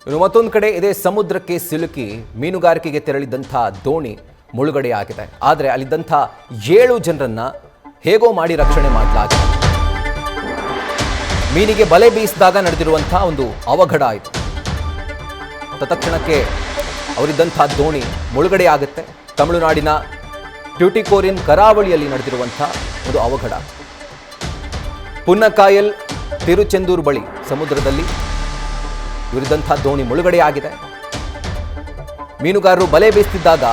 ಇನ್ನು ಮತ್ತೊಂದು ಕಡೆ ಇದೇ ಸಮುದ್ರಕ್ಕೆ ಸಿಲುಕಿ ಮೀನುಗಾರಿಕೆಗೆ ತೆರಳಿದಂಥ ದೋಣಿ ಮುಳುಗಡೆಯಾಗಿದೆ. ಆದರೆ ಅಲ್ಲಿದ್ದಂಥ 7 ಜನರನ್ನ ಹೇಗೋ ಮಾಡಿ ರಕ್ಷಣೆ ಮಾಡಲಾಗಿದೆ. ಮೀನಿಗೆ ಬಲೆ ಬೀಸಿದಾಗ ನಡೆದಿರುವಂಥ ಒಂದು ಅವಘಡ ಆಯಿತು. ತತ್ಕ್ಷಣಕ್ಕೆ ಅವರಿದ್ದಂಥ ದೋಣಿ ಮುಳುಗಡೆಯಾಗುತ್ತೆ. ತಮಿಳುನಾಡಿನ ಟ್ಯೂಟಿಕೋರಿನ್ ಕರಾವಳಿಯಲ್ಲಿ ನಡೆದಿರುವಂಥ ಒಂದು ಅವಘಡ. ಪುನ್ನಕಾಯಲ್ ತಿರುಚೆಂದೂರು ಬಳಿ ಸಮುದ್ರದಲ್ಲಿ ಇವರಿದ್ದಂಥ ದೋಣಿ ಮುಳುಗಡೆಯಾಗಿದೆ. ಮೀನುಗಾರರು ಬಲೆ ಬೀಸ್ತಿದ್ದಾಗ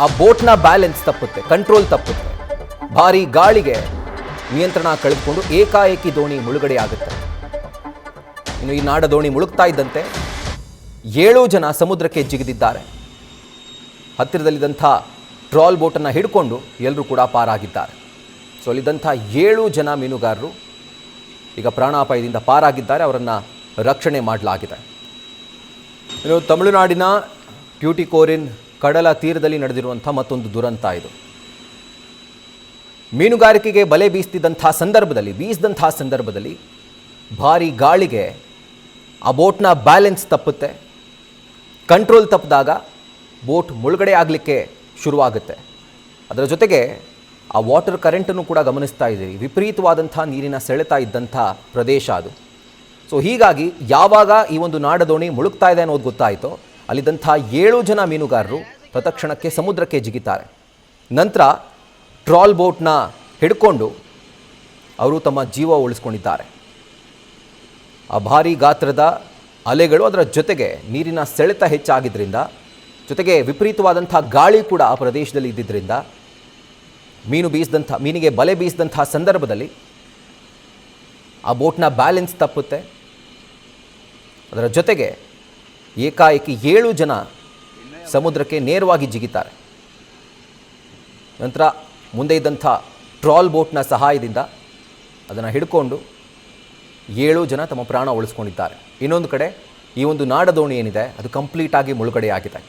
ಆ ಬೋಟ್ನ ಬ್ಯಾಲೆನ್ಸ್ ತಪ್ಪುತ್ತೆ, ಕಂಟ್ರೋಲ್ ತಪ್ಪುತ್ತೆ. ಭಾರೀ ಗಾಳಿಗೆ ನಿಯಂತ್ರಣ ಕಳೆದುಕೊಂಡು ಏಕಾಏಕಿ ದೋಣಿ ಮುಳುಗಡೆಯಾಗುತ್ತೆ. ಇನ್ನು ಈ ನಾಡ ದೋಣಿ ಮುಳುಗ್ತಾ ಇದ್ದಂತೆ 7 ಜನ ಸಮುದ್ರಕ್ಕೆ ಜಿಗಿದಿದ್ದಾರೆ. ಹತ್ತಿರದಲ್ಲಿದ್ದಂಥ ಟ್ರಾಲ್ ಬೋಟನ್ನು ಹಿಡ್ಕೊಂಡು ಎಲ್ಲರೂ ಕೂಡ ಪಾರಾಗಿದ್ದಾರೆ. ಸೊ ಅಲ್ಲಿದ್ದಂಥ 7 ಜನ ಮೀನುಗಾರರು ಈಗ ಪ್ರಾಣಾಪಾಯದಿಂದ ಪಾರಾಗಿದ್ದಾರೆ. ಅವರನ್ನು ರಕ್ಷಣೆ ಮಾಡಲಾಗಿದೆ. ಇನ್ನು ತಮಿಳುನಾಡಿನ ಟ್ಯೂಟಿಕೋರಿನ್ ಕಡಲ ತೀರದಲ್ಲಿ ನಡೆದಿರುವಂಥ ಮತ್ತೊಂದು ದುರಂತ ಇದು. ಮೀನುಗಾರಿಕೆಗೆ ಬಲೆ ಬೀಸಿದಂಥ ಸಂದರ್ಭದಲ್ಲಿ ಭಾರೀ ಗಾಳಿಗೆ ಆ ಬೋಟ್ನ ಬ್ಯಾಲೆನ್ಸ್ ತಪ್ಪುತ್ತೆ. ಕಂಟ್ರೋಲ್ ತಪ್ಪಿದಾಗ ಬೋಟ್ ಮುಳುಗಡೆ ಆಗಲಿಕ್ಕೆ ಶುರುವಾಗುತ್ತೆ. ಅದರ ಜೊತೆಗೆ ಆ ವಾಟರ್ ಕರೆಂಟನ್ನು ಕೂಡ ಗಮನಿಸ್ತಾ ಇದ್ದೀವಿ. ವಿಪರೀತವಾದಂಥ ನೀರಿನ ಸೆಳೆತ ಇದ್ದಂಥ ಪ್ರದೇಶ ಅದು. ಸೊ ಹೀಗಾಗಿ ಯಾವಾಗ ಈ ಒಂದು ನಾಡದೋಣಿ ಮುಳುಗ್ತಾ ಇದೆ ಅನ್ನೋದು ಗೊತ್ತಾಯಿತೋ ಅಲ್ಲಿದ್ದಂಥ 7 ಜನ ಮೀನುಗಾರರು ತತ್ಕ್ಷಣಕ್ಕೆ ಸಮುದ್ರಕ್ಕೆ ಜಿಗಿತಾರೆ. ನಂತರ ಟ್ರಾಲ್ ಬೋಟ್ನ ಹಿಡ್ಕೊಂಡು ಅವರು ತಮ್ಮ ಜೀವ ಉಳಿಸ್ಕೊಂಡಿದ್ದಾರೆ. ಆ ಭಾರೀ ಗಾತ್ರದ ಅಲೆಗಳು, ಅದರ ಜೊತೆಗೆ ನೀರಿನ ಸೆಳೆತ ಹೆಚ್ಚಾಗಿದ್ದರಿಂದ, ಜೊತೆಗೆ ವಿಪರೀತವಾದಂಥ ಗಾಳಿ ಕೂಡ ಆ ಪ್ರದೇಶದಲ್ಲಿ ಇದ್ದಿದ್ದರಿಂದ ಮೀನಿಗೆ ಬಲೆ ಬೀಸಿದಂಥ ಸಂದರ್ಭದಲ್ಲಿ ಆ ಬೋಟ್ನ ಬ್ಯಾಲೆನ್ಸ್ ತಪ್ಪುತ್ತೆ. ಅದರ ಜೊತೆಗೆ ಏಕಾಏಕಿ 7 ಜನ ಸಮುದ್ರಕ್ಕೆ ನೇರವಾಗಿ ಜಿಗಿತಾರೆ. ನಂತರ ಮುಂದೆ ಇದ್ದಂಥ ಟ್ರಾಲ್ ಬೋಟ್ನ ಸಹಾಯದಿಂದ ಅದನ್ನು ಹಿಡ್ಕೊಂಡು 7 ಜನ ತಮ್ಮ ಪ್ರಾಣ ಉಳಿಸ್ಕೊಂಡಿದ್ದಾರೆ. ಇನ್ನೊಂದು ಕಡೆ ಈ ಒಂದು ನಾಡದೋಣಿ ಏನಿದೆ ಅದು ಕಂಪ್ಲೀಟ್ ಆಗಿ ಮುಳುಗಡೆಯಾಗಿದೆ.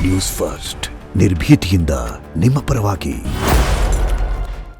ನ್ಯೂಸ್ ಫಸ್ಟ್ ನಿರ್ಭೀತಿಯಿಂದ ನಿಮ್ಮ ಪರವಾಗಿ.